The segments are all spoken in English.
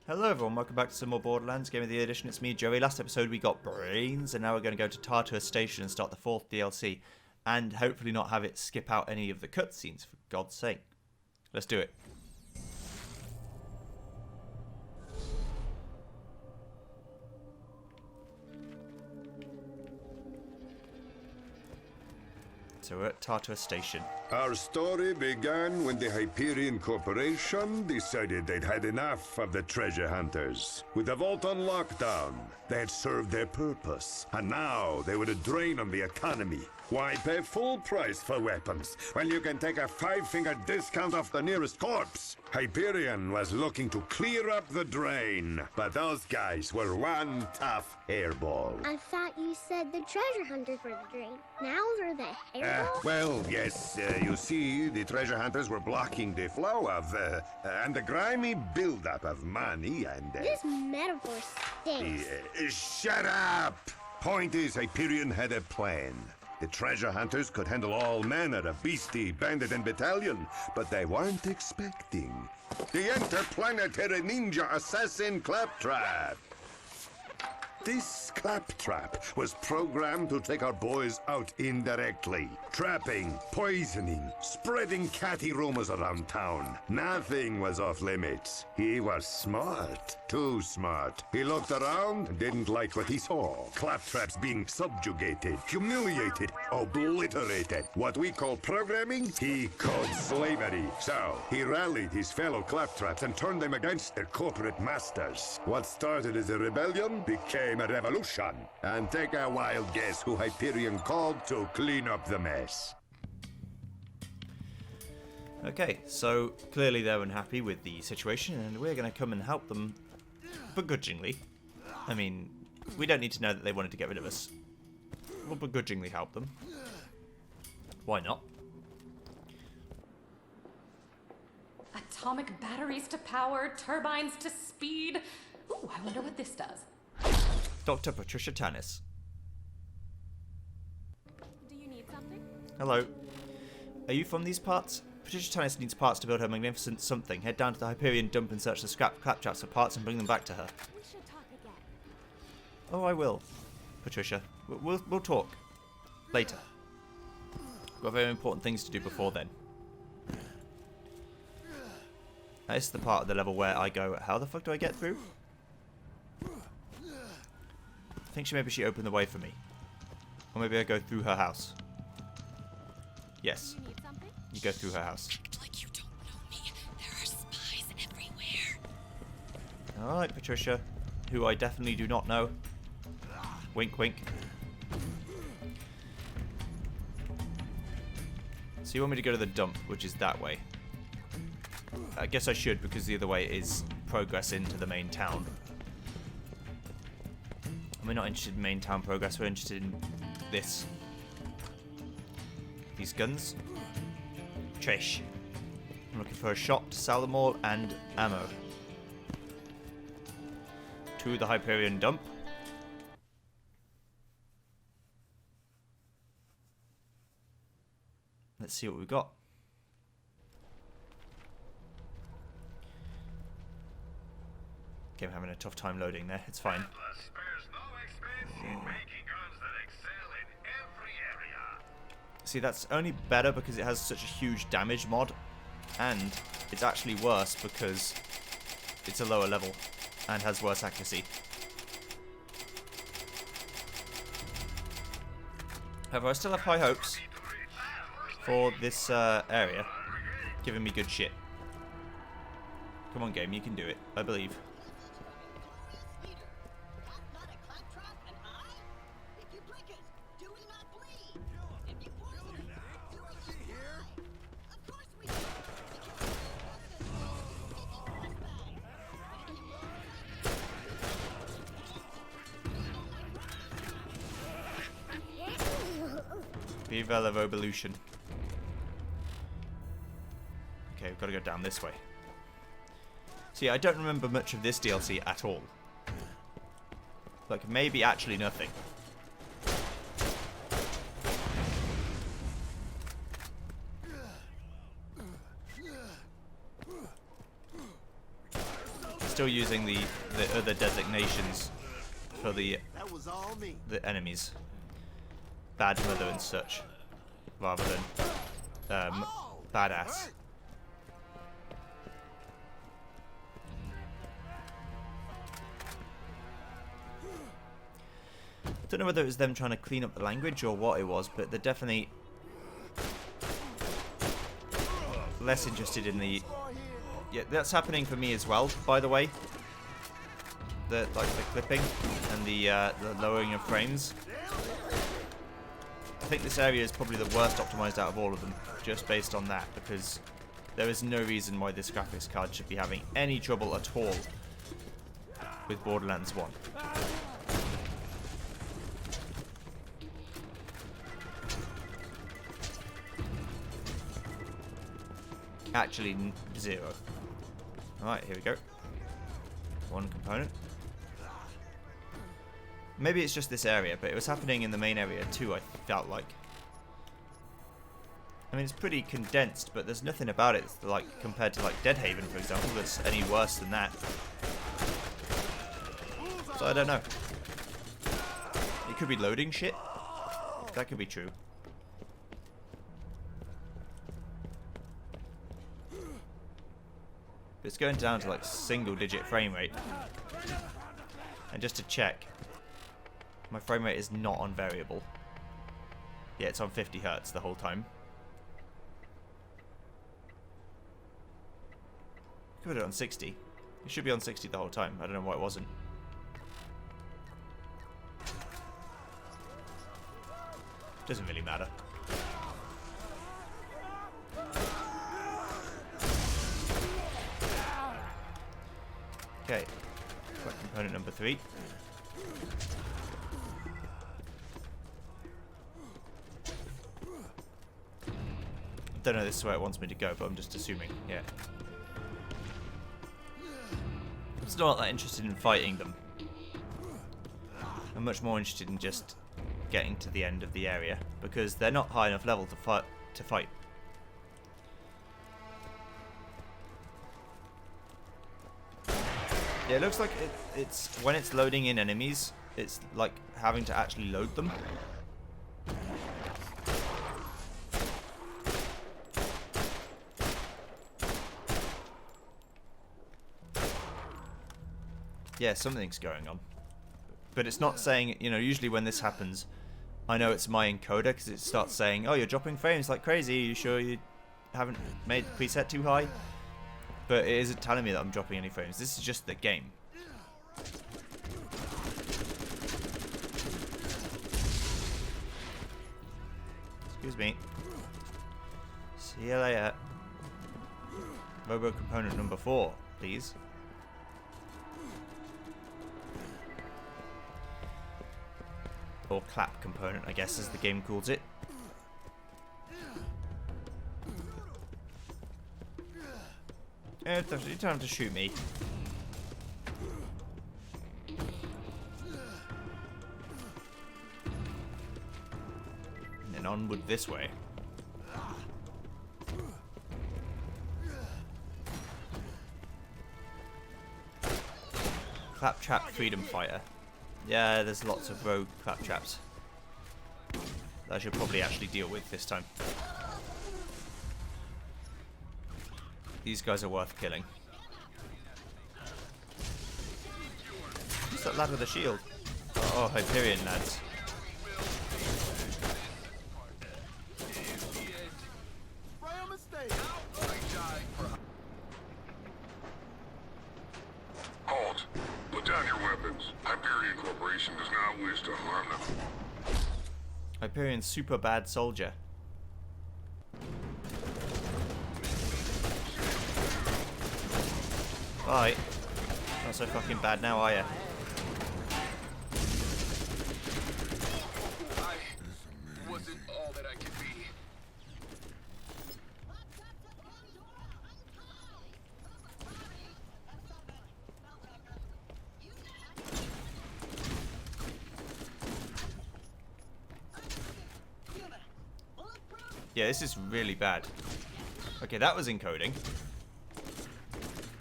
Hello everyone, welcome back to some more Borderlands, Game of the Year edition. It's me, Joey. Last episode we got brains, and now we're going to go to Tartarus Station and start the 4th DLC. And hopefully not have it skip out any of the cutscenes, for God's sake. Let's do it. So we're at Tartarus Station. Our story began when the Hyperion Corporation decided they'd had enough of the treasure hunters. With the vault on lockdown, they had served their purpose, and now they were a drain on the economy. Why pay full price for weapons when you can take a 5-finger discount off the nearest corpse? Hyperion was looking to clear up the drain, but those guys were one tough hairball. I thought you said the treasure hunters were the drain. Now they're the hairball? Well, yes, you see, the treasure hunters were blocking the flow of, and the grimy buildup of money and, This metaphor stinks. Shut up! Point is, Hyperion had a plan. The treasure hunters could handle all manner of beastie, bandit, and battalion, but they weren't expecting the interplanetary ninja assassin Claptrap. This Claptrap was programmed to take our boys out indirectly. Trapping, poisoning, spreading catty rumors around town. Nothing was off limits. He was smart. Too smart. He looked around and didn't like what he saw. Claptraps being subjugated, humiliated, obliterated. What we call programming, he called slavery. So, he rallied his fellow Claptraps and turned them against their corporate masters. What started as a rebellion became a revolution. And take a wild guess who Hyperion called to clean up the mess. Okay, so clearly they're unhappy with the situation, and we're going to come and help them begrudgingly. I mean, we don't need to know that they wanted to get rid of us. We'll begrudgingly help them. Why not? Atomic batteries to power, turbines to speed. Ooh, I wonder what this does. Dr. Patricia Tannis. Do you need something? Hello. Are you from these parts? Patricia Tannis needs parts to build her magnificent something. Head down to the Hyperion dump and search the scrap claptraps for parts and bring them back to her. We should talk again. Oh, I will, Patricia. We'll talk. Later. Got very important things to do before then. This is the part of the level where I go, how the fuck do I get through? I think maybe she opened the way for me. Or maybe I go through her house. Yes. You need something? You go through her house. Act like you don't know me. There are spies everywhere. Alright, Patricia. Who I definitely do not know. Wink, wink. So you want me to go to the dump, which is that way. I guess I should, because the other way is progress into the main town. We're not interested in main town progress, we're interested in this. These guns. Trish. I'm looking for a shop to sell them all and ammo. To the Hyperion dump. Let's see what we've got. Okay, I'm having a tough time loading there. It's fine. See, that's only better because it has such a huge damage mod, and it's actually worse because it's a lower level and has worse accuracy. However, I still have high hopes for this area, giving me good shit. Come on, game, you can do it. I believe. Viva la Revolution. Okay, we've got to go down this way. See, I don't remember much of this DLC at all. Like, maybe actually nothing. still using the other designations for the enemies. Bad mother and such, rather than badass. Don't know whether it was them trying to clean up the language or what it was, but they're definitely less interested in the... Yeah, that's happening for me as well, by the way. The clipping and the lowering of frames. I think this area is probably the worst optimized out of all of them, just based on that, because there is no reason why this graphics card should be having any trouble at all with Borderlands 1. Actually, 0. Alright, here we go. One component. Maybe it's just this area, but it was happening in the main area too, I felt like. I mean, it's pretty condensed, but there's nothing about it, like, compared to, like, Deadhaven, for example, that's any worse than that. So I don't know. It could be loading shit. That could be true. It's going down to like single-digit frame rate. And just to check, my frame rate is not on variable. Yeah, it's on 50 Hz the whole time. Could put it on 60. It should be on 60 the whole time. I don't know why it wasn't. Doesn't really matter. Okay, got component number 3. Don't know this is where it wants me to go, but I'm just assuming, yeah. I'm still not that interested in fighting them. I'm much more interested in just getting to the end of the area, because they're not high enough level to fight. Yeah, it looks like it's when it's loading in enemies, it's like having to actually load them. Yeah, something's going on. But it's not saying, you know, usually when this happens, I know it's my encoder because it starts saying, oh, you're dropping frames like crazy, are you sure you haven't made the preset too high? But it isn't telling me that I'm dropping any frames. This is just the game. Excuse me. See you later. Robo component number 4, please. Or clap component, I guess, as the game calls it. You don't have to shoot me. And then onward this way. Claptrap Freedom Fighter. Yeah, there's lots of rogue claptraps that I should probably actually deal with this time. These guys are worth killing. Who's that lad with a shield? Oh, Hyperion lads. Halt. Put down your weapons. Hyperion Corporation does not wish to harm them. Hyperion super bad soldier. Right. Not so fucking bad now, are ya? I wasn't all that I could be. Yeah, this is really bad. Okay, that was encoding.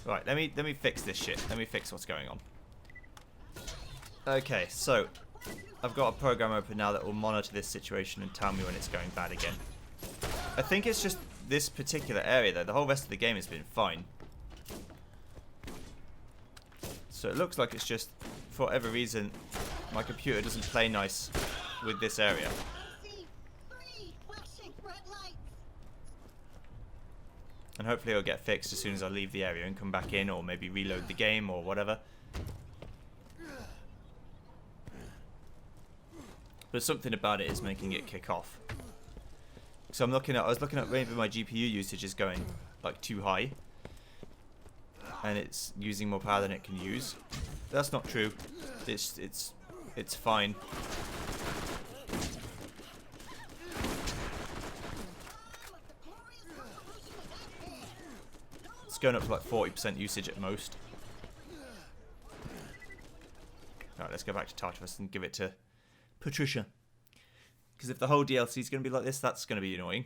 Right, let me fix this shit. Let me fix what's going on. Okay, so I've got a program open now that will monitor this situation and tell me when it's going bad again. I think it's just this particular area though. The whole rest of the game has been fine. So it looks like it's just, for whatever reason, my computer doesn't play nice with this area. And hopefully it'll get fixed as soon as I leave the area and come back in, or maybe reload the game or whatever. But something about it is making it kick off. So I was looking at maybe my GPU usage is going like too high, and it's using more power than it can use. That's not true. It's fine. It's going up to like 40% usage at most. Alright, let's go back to Tartarus and give it to Patricia. Because if the whole DLC is going to be like this, that's going to be annoying.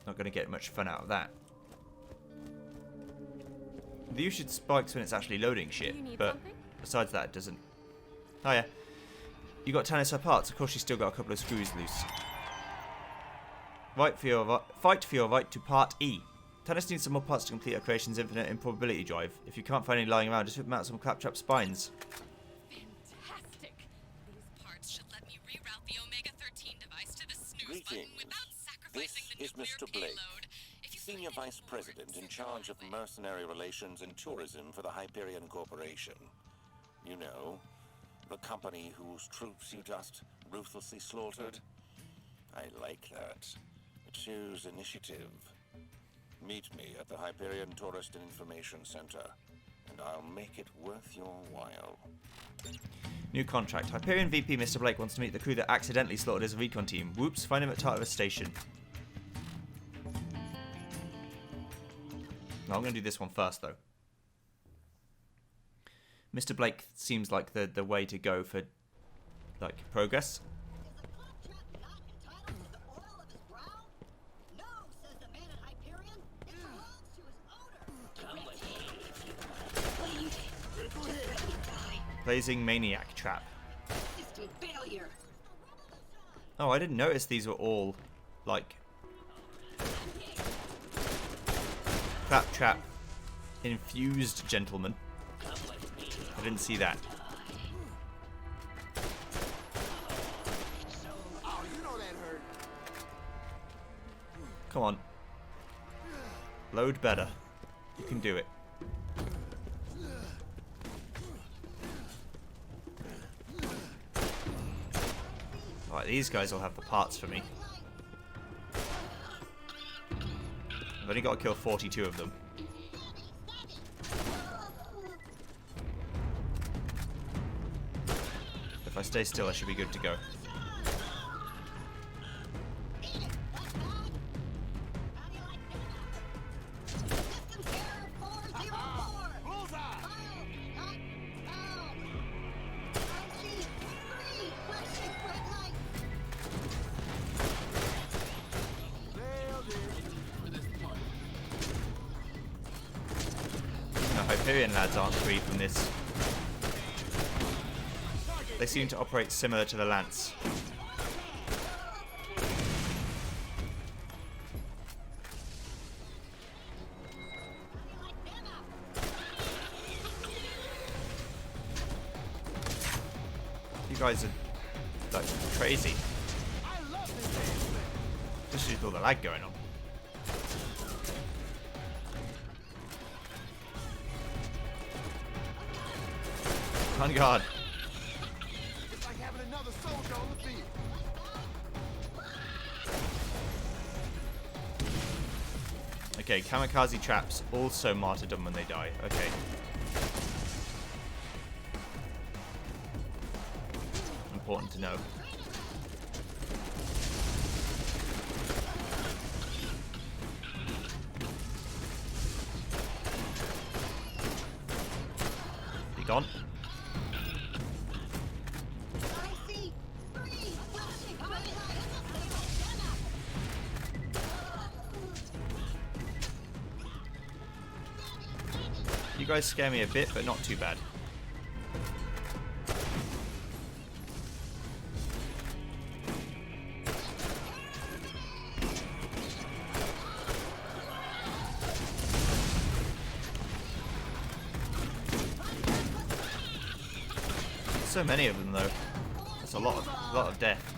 Not going to get much fun out of that. The usage spikes when it's actually loading shit, but besides that, it doesn't. Oh yeah. You got Tannis her parts. Of course, she's still got a couple of screws loose. Fight for your right to Part E. Tannis needs some more parts to complete her creation's infinite improbability drive. If you can't find any lying around, just rip them out some claptrap spines. Fantastic. These parts should let me reroute the Omega-13 device to the snooze button without sacrificing the nuclear payload. If you Senior Vice President in charge of mercenary relations and tourism for the Hyperion Corporation. You know, the company whose troops you just ruthlessly slaughtered. I like that. Choose initiative. Meet me at the Hyperion Tourist and Information Center, and I'll make it worth your while. New contract. Hyperion VP Mr. Blake wants to meet the crew that accidentally slaughtered his recon team. Whoops, find him at Tartarus Station. No, I'm going to do this one first, though. Mr. Blake seems like the way to go for, like, progress. Blazing Maniac Trap. Oh, I didn't notice these were all, like, Claptrap infused gentlemen. I didn't see that. Come on. Load better. You can do it. Right, these guys will have the parts for me. I've only got to kill 42 of them. If I stay still, I should be good to go. Hyperion lads aren't free from this. They seem to operate similar to the Lance. You guys are like crazy. Just with all the lag going on. On guard. It's like having another soldier on the field. Okay, kamikaze traps also martyrdom when they die. Okay. Important to know. Be gone. You guys scare me a bit, but not too bad. So many of them, though. That's a lot of death.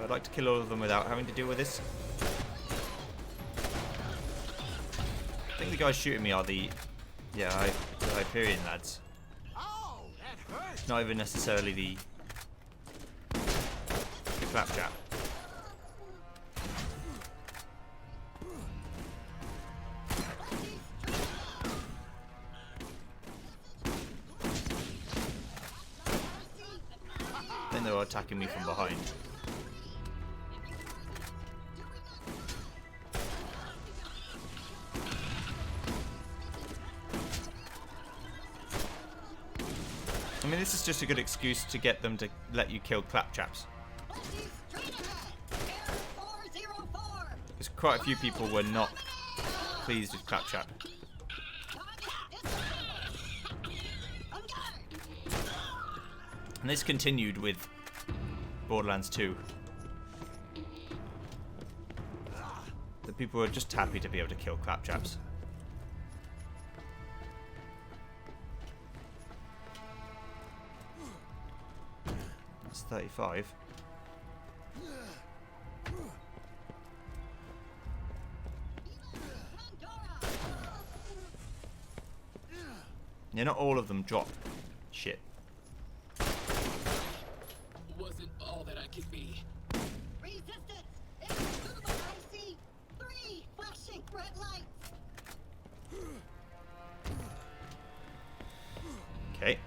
I'd like to kill all of them without having to deal with this. I think the guys shooting me are the Hyperion lads. Not even necessarily the Claptrap. Then they were attacking me from behind. I mean, this is just a good excuse to get them to let you kill Claptraps. Because quite a few people were not pleased with Claptrap. And this continued with Borderlands 2. The people were just happy to be able to kill Claptraps. That's 35. Yeah, not all of them drop shit. Wasn't all that I could be. Resistance! Inexcusable, I see 3 flashing red lights! Okay.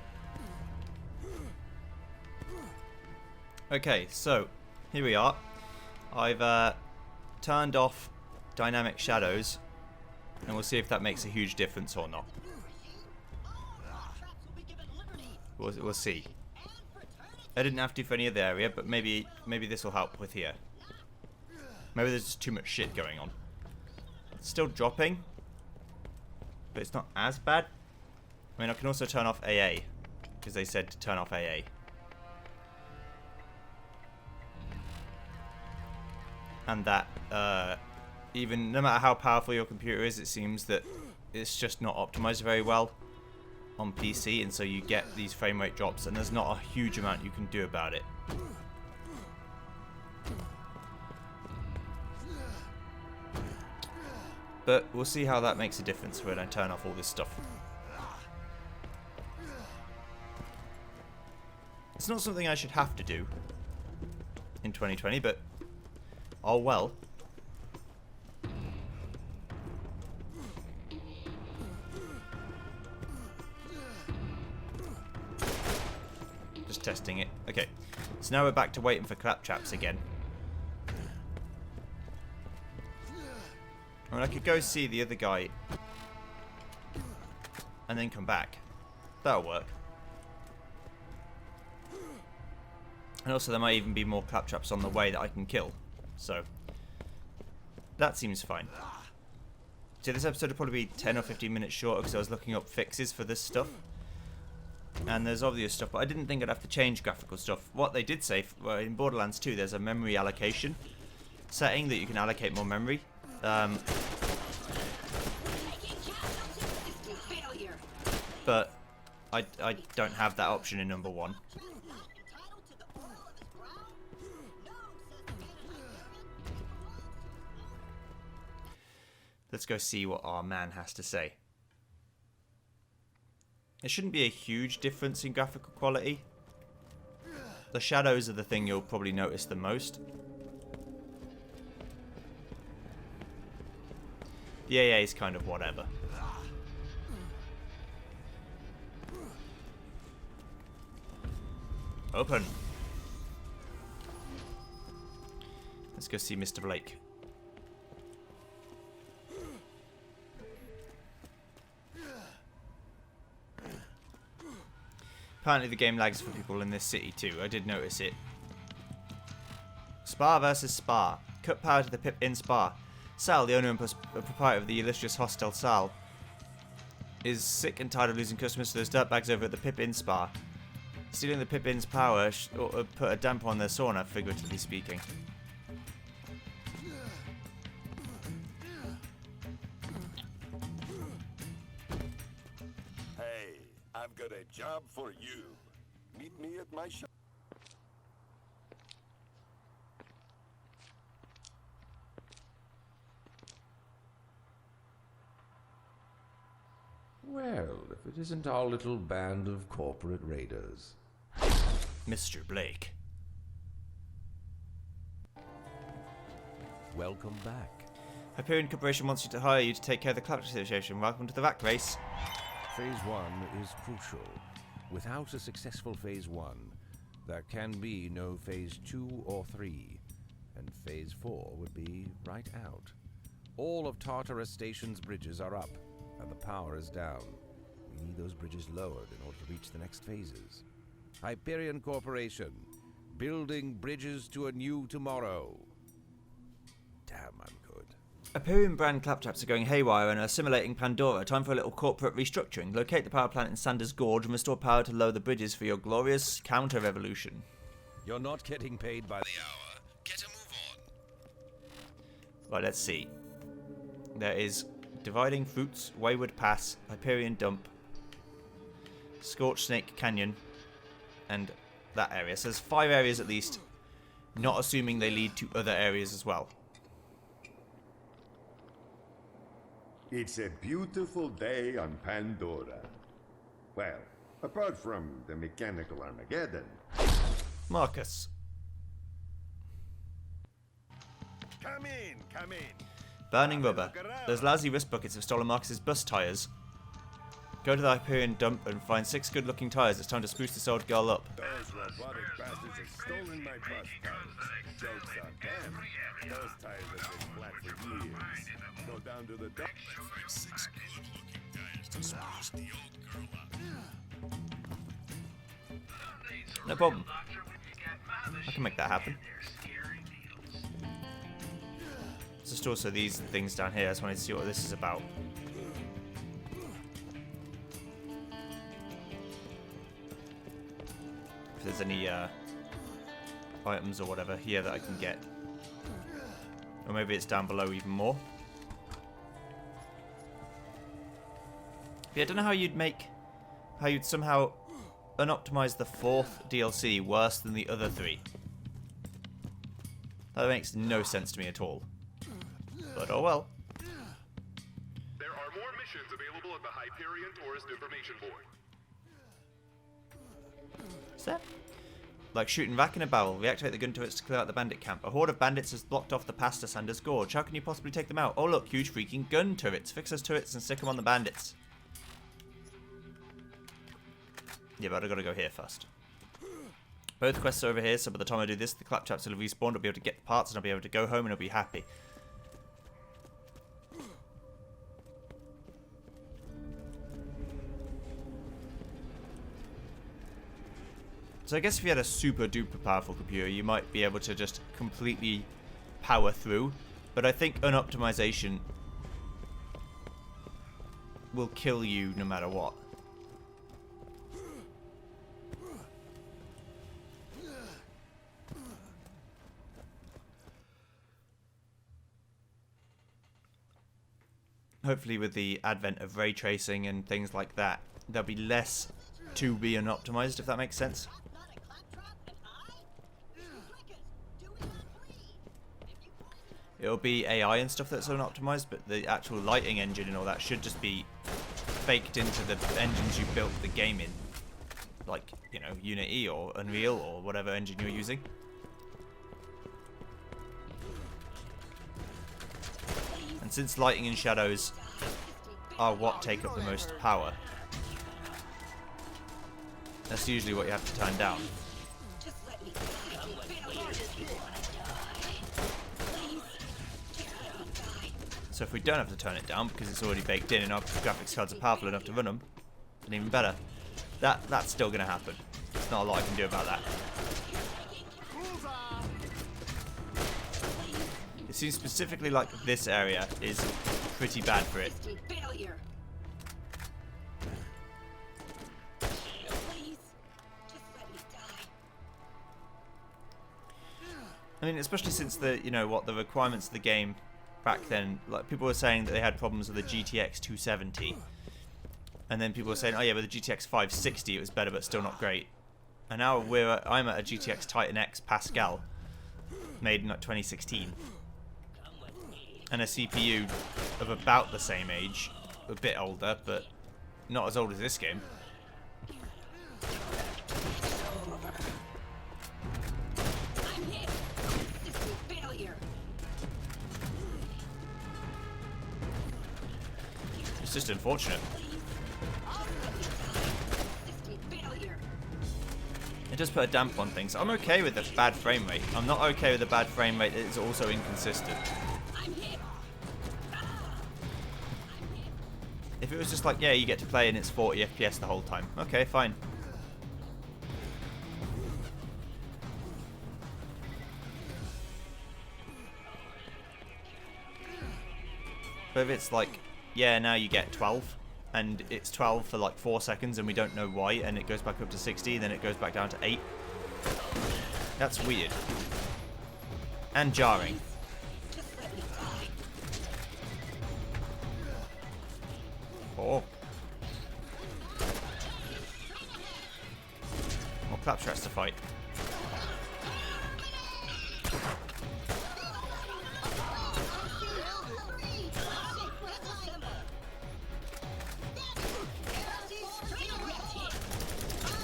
Okay, so here we are. I've turned off dynamic shadows, and we'll see if that makes a huge difference or not. We'll see. I didn't have to for any other area, but maybe this will help with here. Maybe there's just too much shit going on. It's still dropping, but it's not as bad. I mean, I can also turn off AA, because they said to turn off AA. And that, even no matter how powerful your computer is, it seems that it's just not optimized very well on PC, and so you get these frame rate drops, and there's not a huge amount you can do about it. But we'll see how that makes a difference when I turn off all this stuff. It's not something I should have to do in 2020, but oh well. Just testing it. Okay, so now we're back to waiting for Claptraps again. I mean, I could go see the other guy and then come back. That'll work. And also there might even be more Claptraps on the way that I can kill. So that seems fine. So this episode will probably be 10 or 15 minutes shorter because I was looking up fixes for this stuff. And there's obvious stuff, but I didn't think I'd have to change graphical stuff. What they did say, well, in Borderlands 2, there's a memory allocation setting that you can allocate more memory. But I don't have that option in number 1. Let's go see what our man has to say. There shouldn't be a huge difference in graphical quality. The shadows are the thing you'll probably notice the most. The AA is kind of whatever. Open. Let's go see Mr. Blake. Apparently the game lags for people in this city too. I did notice it. Spa versus Spa. Cut power to the pip in Spa. Sal, the owner and proprietor of the illustrious hostel Sal, is sick and tired of losing customers to those dirtbags over at the pip in Spa. Stealing the pip in's power put a damper on their sauna, figuratively speaking. Hey, I've got a job for you. Meet me at my shop. Well, if it isn't our little band of corporate raiders. Mr. Blake. Welcome back. Hyperion Corporation wants you to hire you to take care of the Claptrap situation. Welcome to the vac race. Phase 1 is crucial. Without a successful Phase 1, there can be no Phase 2 or 3, and Phase 4 would be right out. All of Tartarus Station's bridges are up, and the power is down. We need those bridges lowered in order to reach the next phases. Hyperion Corporation, building bridges to a new tomorrow. Damn, I'm good. Hyperion brand claptraps are going haywire and are assimilating Pandora. Time for a little corporate restructuring. Locate the power plant in Sanders Gorge and restore power to lower the bridges for your glorious counter-revolution. You're not getting paid by the hour. Get a move on. Right, let's see. There is Dividing Fruits, Wayward Pass, Hyperion Dump, Scorched Snake Canyon, and that area. So there's 5 areas at least, not assuming they lead to other areas as well. It's a beautiful day on Pandora. Well, apart from the mechanical Armageddon. Marcus. Come in, come in. Burning rubber. Those lousy wrist buckets have stolen Marcus's bus tyres. Go to the Hyperion dump and find 6 good-looking tyres. It's time to spruce this old girl up. Those robotic bastards have stolen my bus tires. Joke's on them. Those tires have been flat for years. Go down to the dump and find 6 good-looking tires to spruce the old girl up. No problem. I can make that happen. There's just also these things down here. I just wanted to see what this is about. If there's any items or whatever here that I can get. Or maybe it's down below even more. Yeah, I don't know how you'd somehow unoptimize the 4th DLC worse than the other 3. That makes no sense to me at all. But oh well. There are more missions available at the Hyperion Tourist Information Board. Is that? Like shooting back in a barrel, reactivate the gun turrets to clear out the bandit camp. A horde of bandits has blocked off the pass to Sanders Gorge. How can you possibly take them out? Oh look, huge freaking gun turrets. Fix those turrets and stick them on the bandits. Yeah, but I gotta go here first. Both quests are over here, so by the time I do this, the claptraps will have respawned. I'll be able to get the parts and I'll be able to go home and I'll be happy. So I guess if you had a super duper powerful computer, you might be able to just completely power through. But I think unoptimization will kill you no matter what. Hopefully with the advent of ray tracing and things like that, there'll be less to be unoptimized, if that makes sense. Not a claptrap, and I? Clickers, do it on 3. If you want It'll be AI and stuff that's unoptimized, but the actual lighting engine and all that should just be baked into the engines you built the game in. Like, you know, Unity or Unreal or whatever engine you're using. And since lighting and shadows are what take up the most power, that's usually what you have to turn down. just let me come with me. So if we don't have to turn it down because it's already baked in and our graphics cards are powerful enough to run them, then even better. That's still going to happen. There's not a lot I can do about that. It seems specifically like this area is pretty bad for it. Failure. Please, just let me die. I mean, especially since the, you know, what the requirements of the game back then, like people were saying that they had problems with the GTX 270. And then people were saying, oh yeah, with the GTX 560 it was better but still not great. And now I'm at a GTX Titan X Pascal, made in like 2016. And a CPU of about the same age, a bit older, but not as old as this game. I'm hit. This is failure. It's just unfortunate. Failure. It does put a damp on things. I'm okay with the bad frame rate. I'm not okay with the bad frame rate that is also inconsistent. I'm hit. If it was just like, yeah, you get to play and it's 40 FPS the whole time. Okay, fine. But if it's like, yeah, now you get 12, and it's 12 for like 4 seconds and we don't know why, and it goes back up to 60, then it goes back down to 8. That's weird. And jarring. Oh. More claptraps to fight.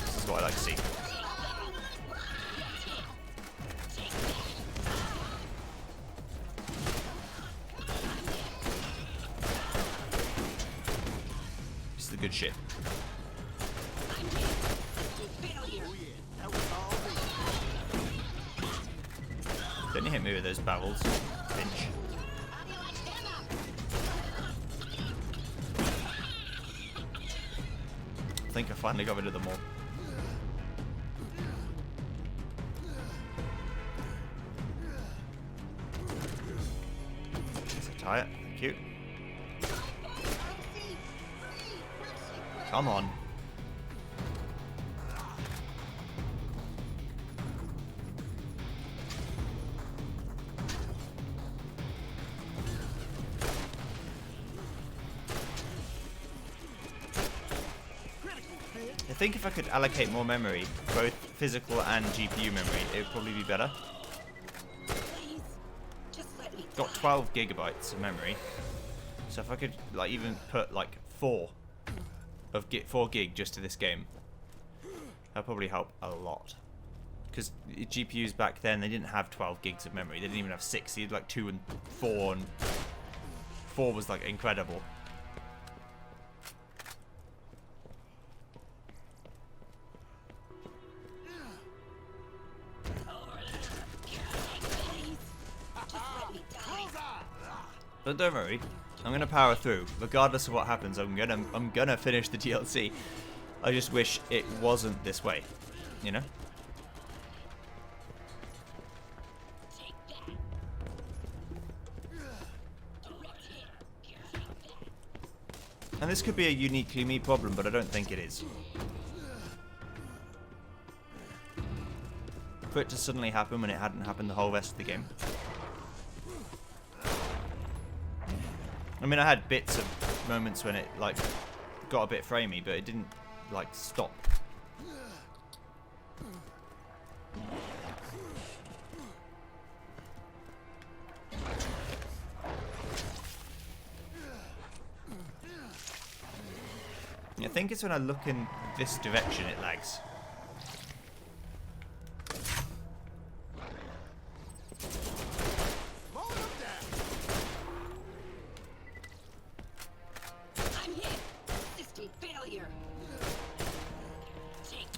This is what I like to see. This is the good shit. Don't you hit me with those barrels, Finch. I think I finally got rid of them all. There's a tire, thank you. Come on. I think if I could allocate more memory, both physical and GPU memory, it would probably be better. Got 12 gigabytes of memory, so if I could like even put like 4 gig just to this game, that'd probably help a lot. Because GPUs back then, they didn't have 12 gigs of memory. They didn't even have 6. They had like 2 and 4, and 4 was like incredible. But don't worry, I'm gonna power through. Regardless of what happens, I'm gonna finish the DLC. I just wish it wasn't this way, you know? And this could be a uniquely me problem, but I don't think it is. For it to suddenly happen when it hadn't happened the whole rest of the game. I mean, I had bits of moments when it, like, got a bit framey, but it didn't, like, stop. I think it's when I look in this direction it lags.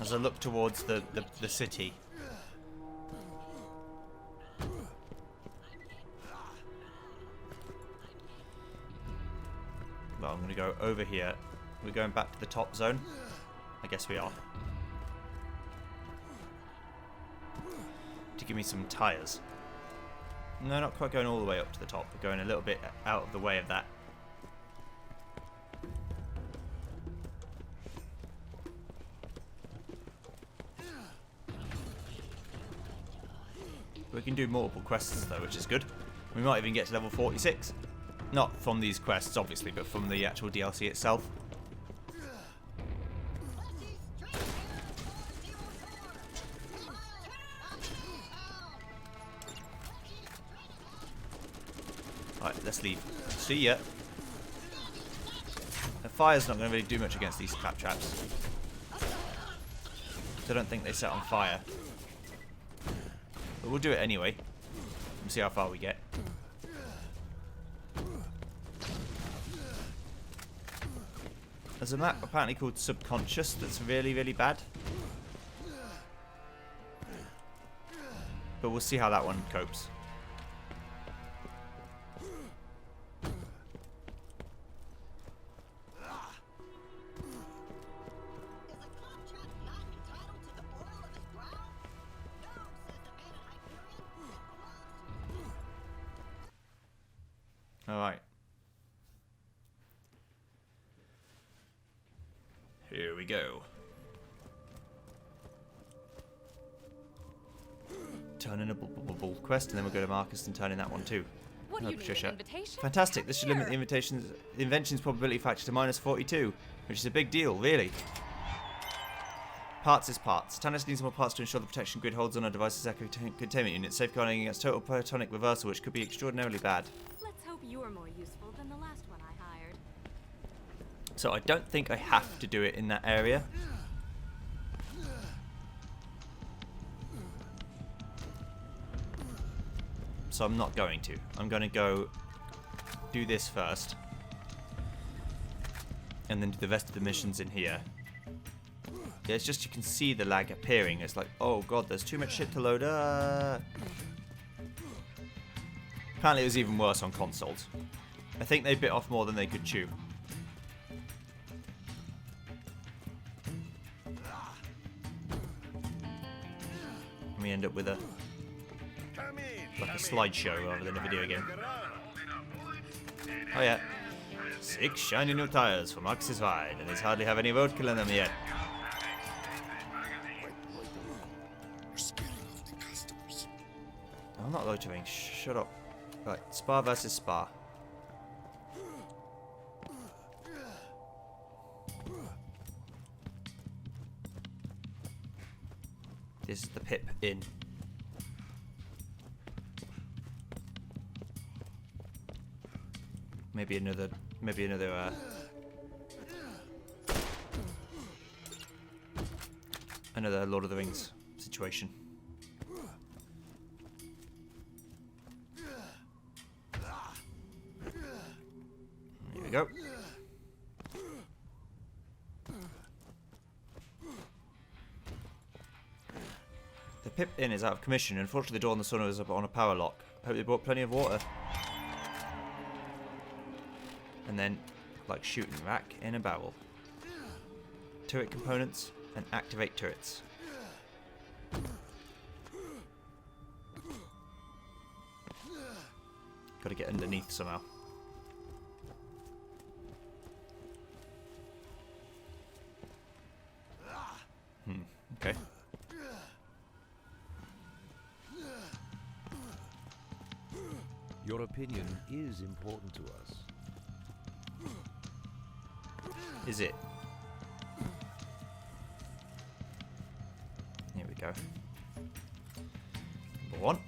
As I look towards the city. Well, I'm going to go over here. We're going back to the top zone. I guess we are. To give me some tyres. No, not quite going all the way up to the top. We're going a little bit out of the way of that. We can do multiple quests though, which is good. We might even get to level 46. Not from these quests, obviously, but from the actual DLC itself. Alright, let's leave. See ya. The fire's not going to really do much against these claptraps. I don't think they set on fire. But we'll do it anyway. And see how far we get. There's a map apparently called Subconscious that's really, really bad. But we'll see how that one copes. Alright. Here we go. Turn in a bubble quest, and then we'll go to Marcus and turn in that one too. What do Oh, you need, Patricia. an invitation? Fantastic. This should limit the Here. invention's probability factor to minus 42, which is a big deal, really. Parts is parts. Tannis needs more parts to ensure the protection grid holds on our device's echo containment unit, safeguarding against total protonic reversal, which could be extraordinarily bad. Let's hope you are more useful than the last one I hired. So I don't think I have to do it in that area. So I'm not going to. I'm going to go do this first. And then do the rest of the missions in here. Yeah, it's just you can see the lag appearing. It's like, oh god, there's too much shit to load up. Apparently it was even worse on consoles. I think they bit off more than they could chew. And we end up with a like a slideshow rather than a video game. Oh yeah. 6 shiny new tires for Marcus's ride, and these hardly have any roadkill in them yet. I'm not loitering, shut up. Right, Spa versus Spa. This is the Pip Inn. Maybe another another Lord of the Rings situation. Here we go. The Pip Inn is out of commission. Unfortunately, the door on the sauna is up on a power lock. I hope they brought plenty of water. And then, like shooting rack in a barrel. Turret components and activate turrets. Gotta get underneath somehow. Okay. Your opinion is important to us. Is it? Here we go. Number 1.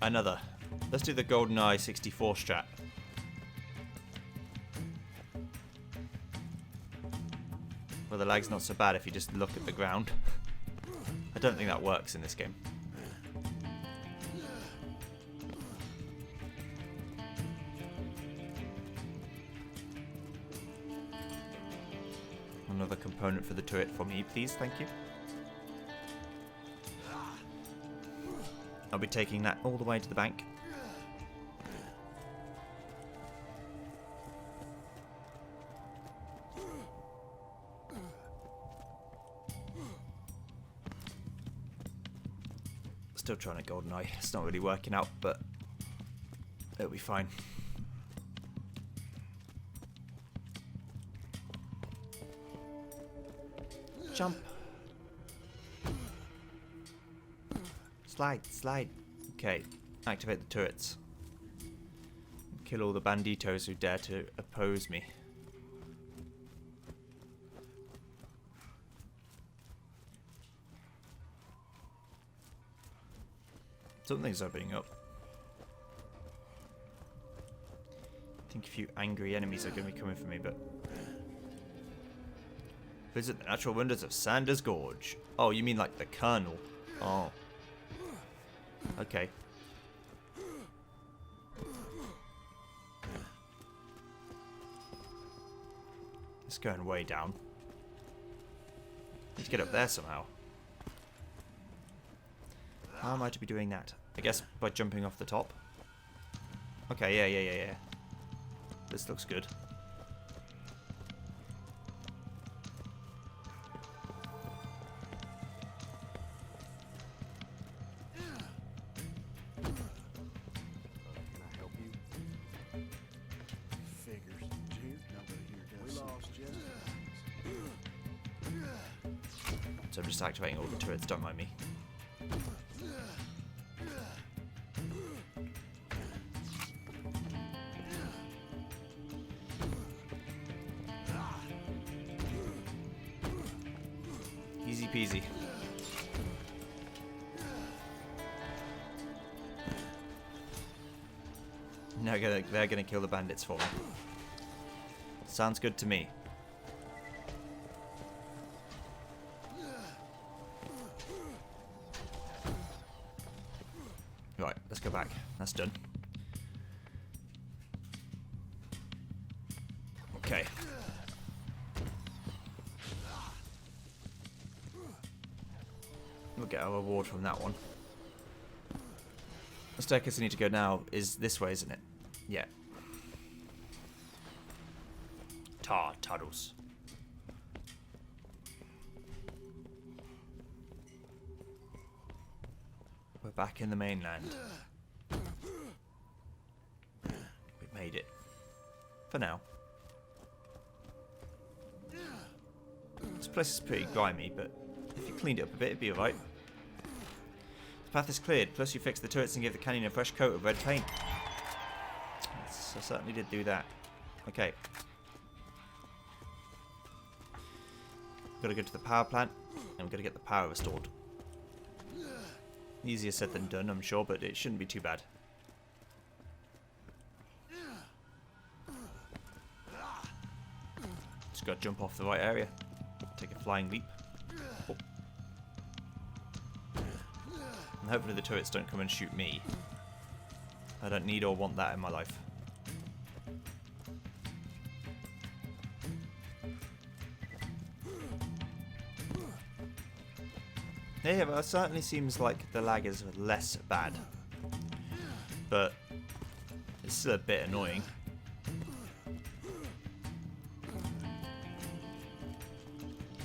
Another. Let's do the GoldenEye 64 strat. Well, the lag's not so bad if you just look at the ground. I don't think that works in this game. Another component for the turret for me, please. Thank you. I'll be taking that all the way to the bank. Still trying to golden eye. It's not really working out, but it'll be fine. Jump. Slide, slide. Okay, activate the turrets. Kill all the banditos who dare to oppose me. Something's opening up. I think a few angry enemies are going to be coming for me, but... Visit the natural wonders of Sanders Gorge. Oh, you mean like the Colonel? Oh. Okay. It's going way down. Need to get up there somehow. How am I to be doing that? I guess by jumping off the top. Okay, yeah. This looks good. So I'm just activating all the turrets, don't mind me. Easy peasy. Now they're gonna kill the bandits for me. Sounds good to me. Right, let's go back. That's done. Okay. We'll get our reward from that one. The staircase I need to go now is this way, isn't it? Yeah. Tunnels. We're back in the mainland. We've made it. For now. This place is pretty grimy, but if you cleaned it up a bit, it'd be alright. The path is cleared, plus you fixed the turrets and gave the canyon a fresh coat of red paint. Yes, I certainly did do that. Okay. Gotta go to the power plant, and we've got to get the power restored. Easier said than done, I'm sure, but it shouldn't be too bad. Just gotta jump off the right area. Take a flying leap. Oh. And hopefully the turrets don't come and shoot me. I don't need or want that in my life. Yeah, but it certainly seems like the lag is less bad. But it's still a bit annoying.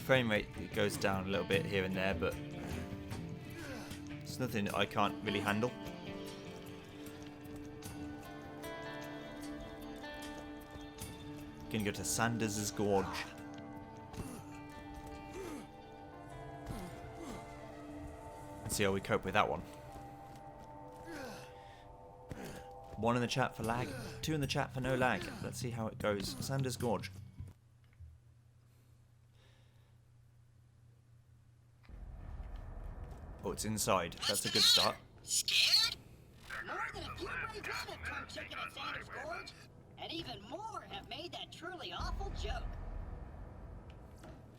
Frame rate goes down a little bit here and there, but it's nothing that I can't really handle. Gonna go to Sanders' Gorge. Let's see how we cope with that one. 1 in the chat for lag, 2 in the chat for no lag. Let's see how it goes. Sanders Gorge. Oh, it's inside. That's a good start. Scared? More than a few brave men have turned chicken at Sanders Gorge, and even more have made that truly awful joke.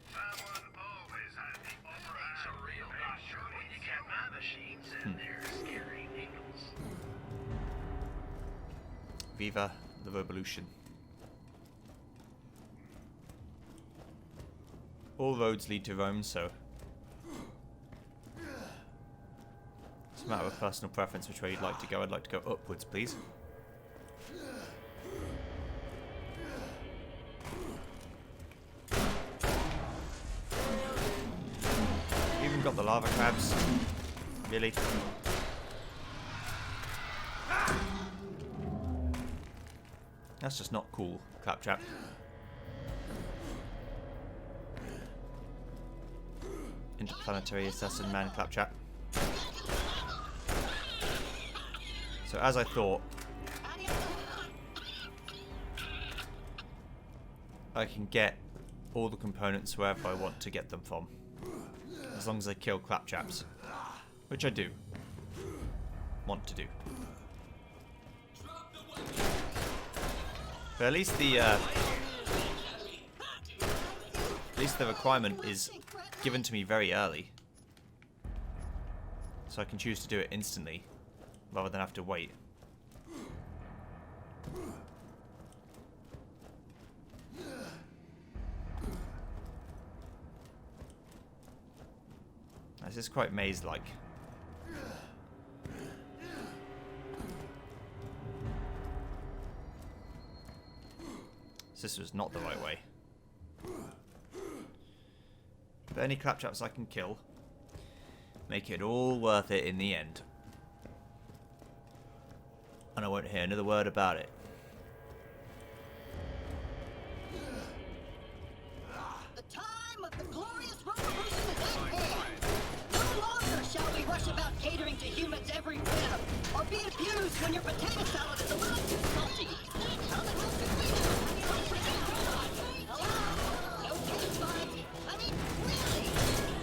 Someone always has the upper hand. It's a real doctor when you get my machines in there, scary needles. Viva the Revolution. All roads lead to Rome, so it's a matter of personal preference which way you'd like to go. I'd like to go upwards, please. Even got the lava crabs. Really? That's just not cool, Claptrap. Interplanetary assassin man, Claptrap. So as I thought, I can get all the components wherever I want to get them from, as long as I kill Claptraps, which I do want to do. But at least the requirement is given to me very early, so I can choose to do it instantly rather than have to wait. This is quite maze-like. This was not the right way. But any Claptraps I can kill make it all worth it in the end. And I won't hear another word about it. The time of the glorious revolution is at hand. No longer shall we rush about catering to humans' every whim, or be abused when your potato salad is a little too salty. How the hell could we know? Hello? No taste buds? I mean, really?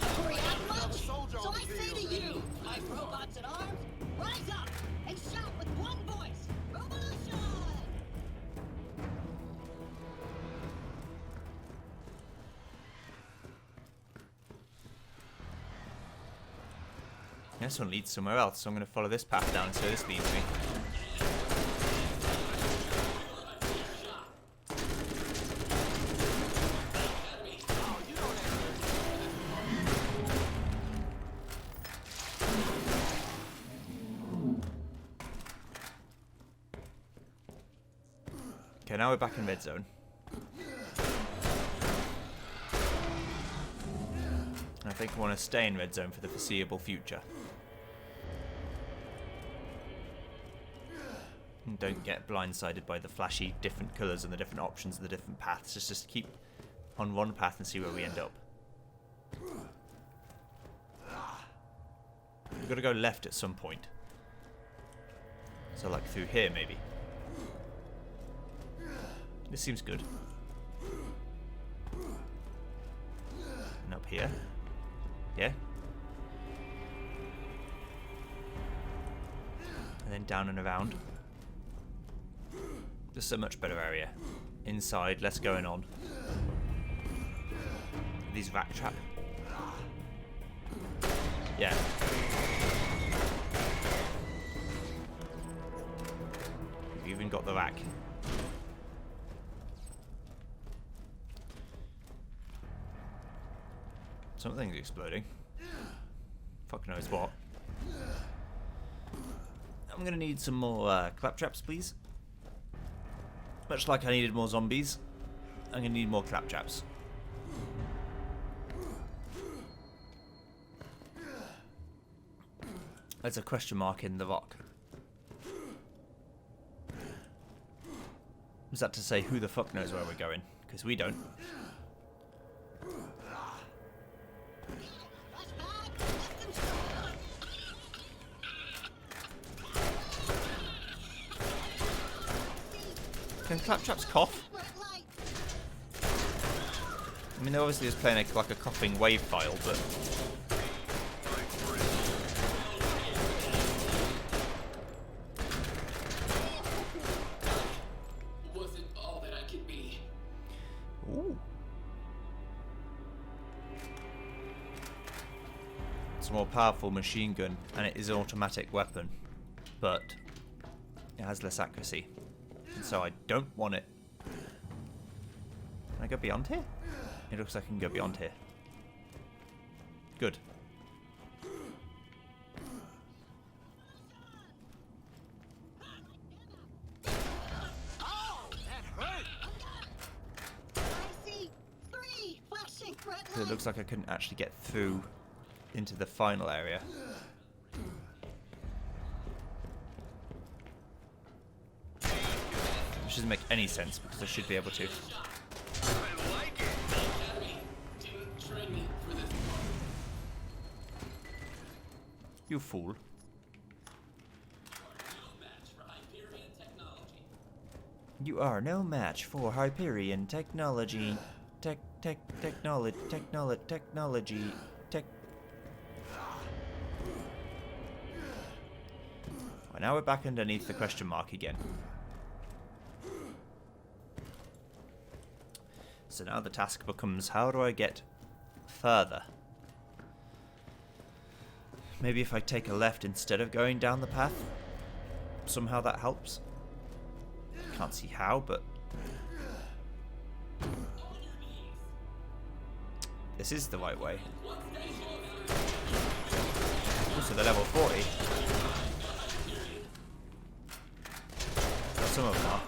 Don't react much? So I say to you, my robots in arms, rise up and shout with one voice, Revolution! This one leads somewhere else, so I'm going to follow this path down so this leads me. Okay, now we're back in red zone. I think I want to stay in red zone for the foreseeable future. And don't get blindsided by the flashy different colours and the different options and the different paths. Just keep on one path and see where we end up. We've got to go left at some point. So like through here maybe. This seems good. And up here. Yeah. And then down and around. This is a much better area. Inside, less going on. These rat trap. Yeah. We've even got the rack. Something's exploding. Fuck knows what. I'm gonna need some more claptraps, please. Much like I needed more zombies, I'm gonna need more claptraps. There's a question mark in the rock. Is that to say who the fuck knows where we're going? Because we don't. Can claptraps cough? I mean, they're obviously just playing like a coughing wave file, but... Wasn't all that I could be. Ooh. It's a more powerful machine gun, and it is an automatic weapon, but it has less accuracy. So I don't want it. Can I go beyond here? It looks like I can go beyond here. Good. Oh, that hurt. I see 3 flashing red lights. It looks like I couldn't actually get through into the final area. Which doesn't make any sense because I should be able to. I like it. Didn't train me for this. You fool. No match for Hyperion technology. You are no match for Hyperion technology. Technology. Well, now we're back underneath the question mark again. So now the task becomes, how do I get further? Maybe if I take a left instead of going down the path? Somehow that helps. Can't see how, but... This is the right way. Also, they're level 40. Well, some of them are.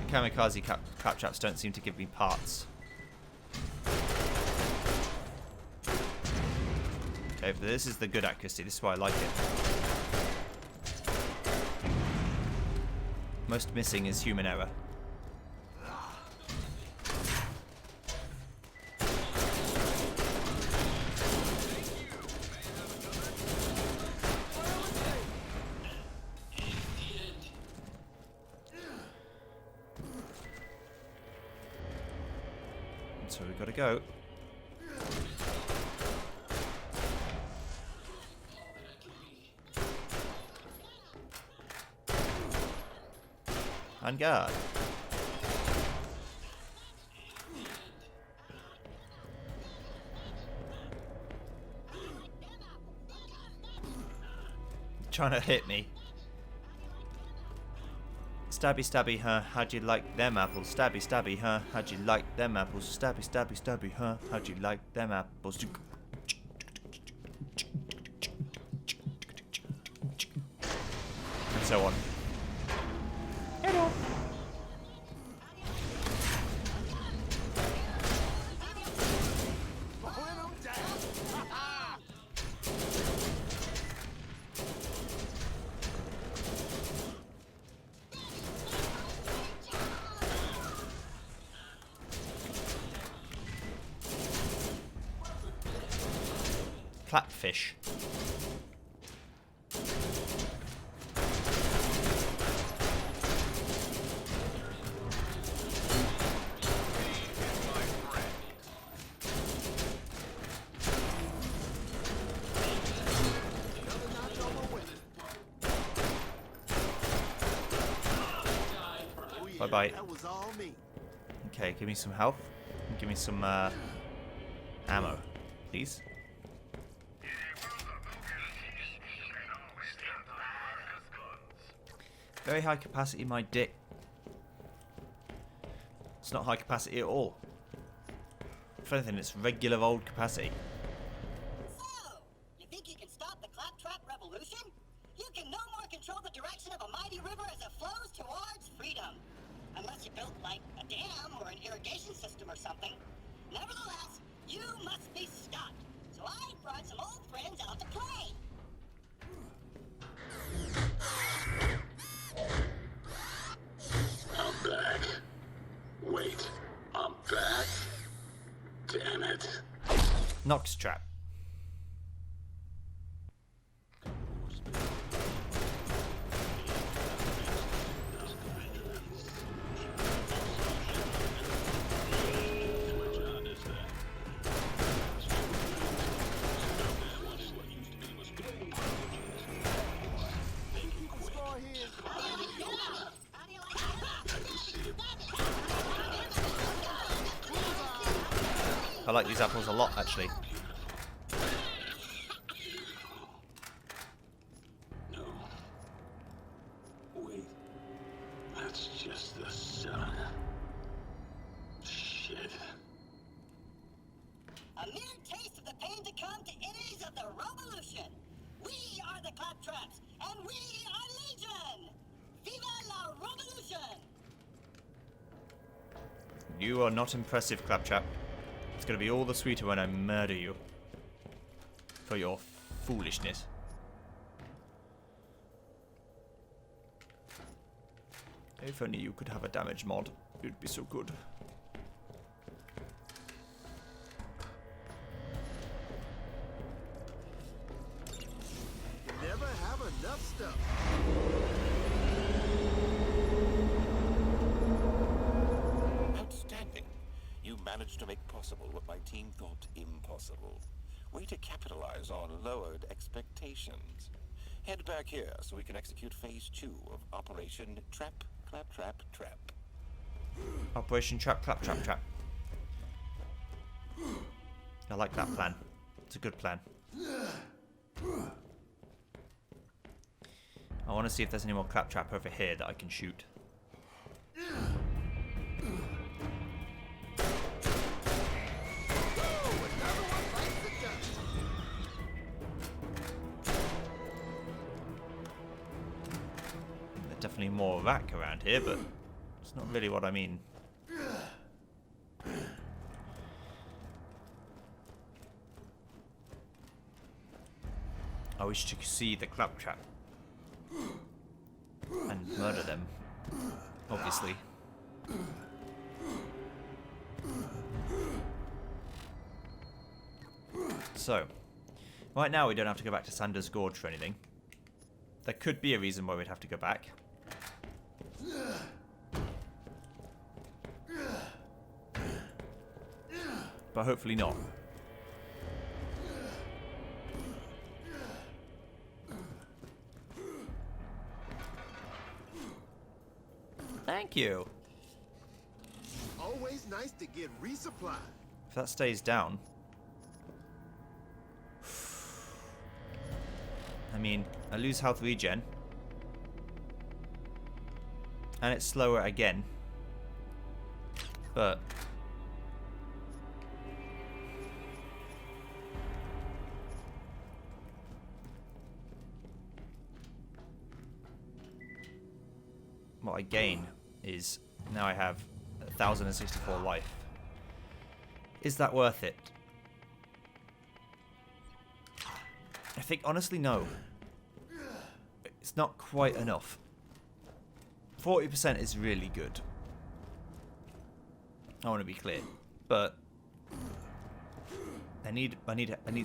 Kamikaze claptraps don't seem to give me parts. Okay, but this is the good accuracy. This is why I like it. Most missing is human error. So we've got to go. On guard. Trying to hit me. Stabby stabby, huh? How'd you like them apples? Stabby stabby, huh? How'd you like them apples? Stabby stabby stabby, huh? How'd you like them apples? And so on. Hello. Clapfish. Bye-bye. Okay, give me some health. Give me some ammo, please. Very high capacity, my dick. It's not high capacity at all. If anything, it's regular old capacity. So, you think you can stop the claptrap revolution? You can no more control the direction of a mighty river as it flows towards freedom. Unless you built, like, a dam or an irrigation system or something. Nevertheless, you must be stopped. So I brought some old friends out to play. I'm back. Wait, I'm back? Damn it. Nox trap. I like these apples a lot, actually. No. Wait. That's just the sun. Shit. A mere taste of the pain to come to enemies of the robot You are not impressive, Claptrap. It's going to be all the sweeter when I murder you. For your foolishness. If only you could have a damage mod. It'd be so good. You never have enough stuff. Outstanding. You managed to make possible what my team thought impossible. Way to capitalize on lowered expectations. Head back here so we can execute phase 2 of Operation Trap, Claptrap, Trap. Operation Trap, Claptrap, Trap. I like that plan. It's a good plan. I want to see if there's any more Claptrap over here that I can shoot. There's definitely more rack around here, but it's not really what I mean. I wish to see the Claptrap and murder them, obviously. So, right now we don't have to go back to Sanders Gorge for anything. There could be a reason why we'd have to go back. But hopefully not. Thank you. Always nice to get resupplied. If that stays down. I mean, I lose health regen. And it's slower again. But what I gain is now I have 1,064 life. Is that worth it? I think honestly no. It's not quite enough. 40% is really good. I want to be clear, but I need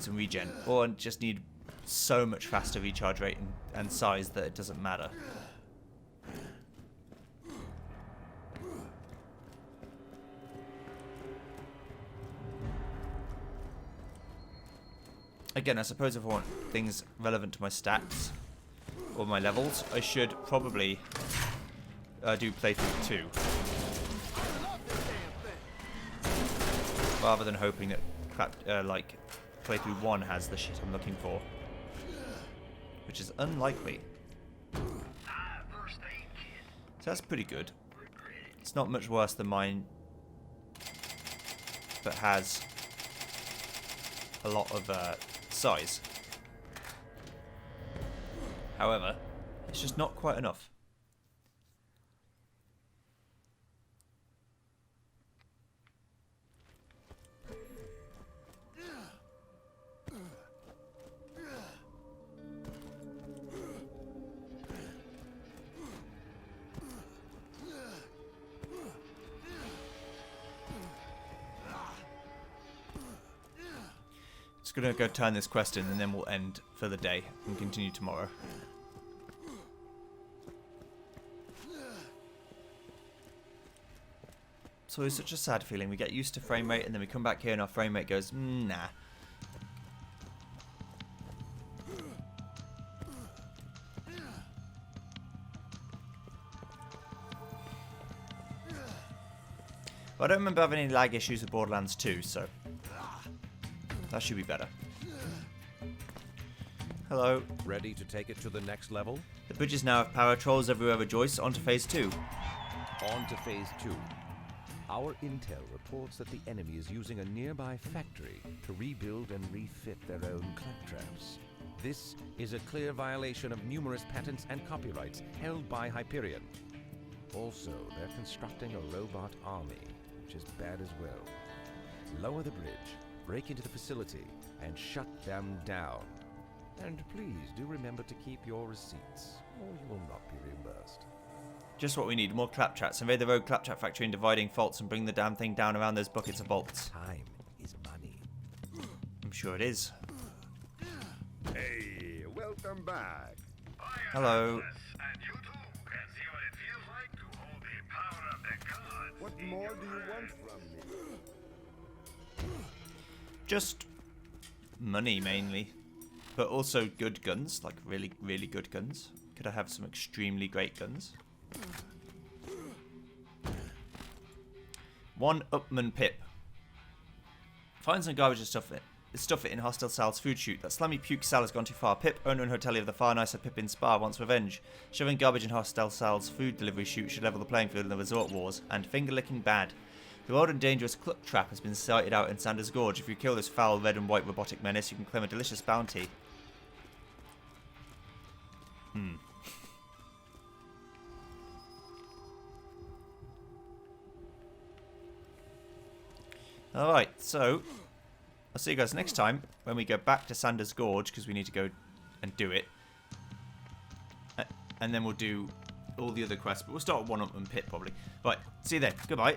some regen, or I just need so much faster recharge rate and size that it doesn't matter. Again, I suppose if I want things relevant to my stats or my levels, I should probably do playthrough 2. Rather than hoping that like playthrough 1 has the shit I'm looking for. Which is unlikely. So that's pretty good. It's not much worse than mine, but has a lot of size. However, it's just not quite enough. Gonna go turn this quest in and then we'll end for the day and continue tomorrow. So it's such a sad feeling. We get used to frame rate and then we come back here and our frame rate goes, nah. But I don't remember having any lag issues with Borderlands 2, so that should be better. Hello. Ready to take it to the next level? The bridges now have power. Trolls everywhere rejoice. On to phase 2. On to phase 2. Our intel reports that the enemy is using a nearby factory to rebuild and refit their own claptraps. This is a clear violation of numerous patents and copyrights held by Hyperion. Also, they're constructing a robot army. just bad as well. Lower the bridge, break into the facility, and shut them down. And please do remember to keep your receipts, or you will not be reimbursed. Just what we need, more claptrats. Invade the rogue claptrap factory and dividing faults and bring the damn thing down around those buckets of bolts. Time is money. I'm sure it is. Hey, welcome back. Hello. And you too can see what it feels like to hold the power of the gods. What more do you want from me? Just money mainly, but also good guns, like really, really good guns. Could I have some extremely great guns? One Upman Pip. Find some garbage and stuff it in Hostile Sal's food chute. That slimy puke Sal has gone too far. Pip, owner and hotelier of the far nicer Pip in Spa, wants revenge. Shoving garbage in Hostile Sal's food delivery chute should level the playing field in the resort wars. And finger-licking bad. The wild and dangerous Cluck Trap has been sighted out in Sanders Gorge. If you kill this foul red and white robotic menace, you can claim a delicious bounty. Alright, so I'll see you guys next time when we go back to Sanders Gorge, because we need to go and do it. And then we'll do all the other quests, but we'll start with one up and Pit probably. Right, see you then. Goodbye.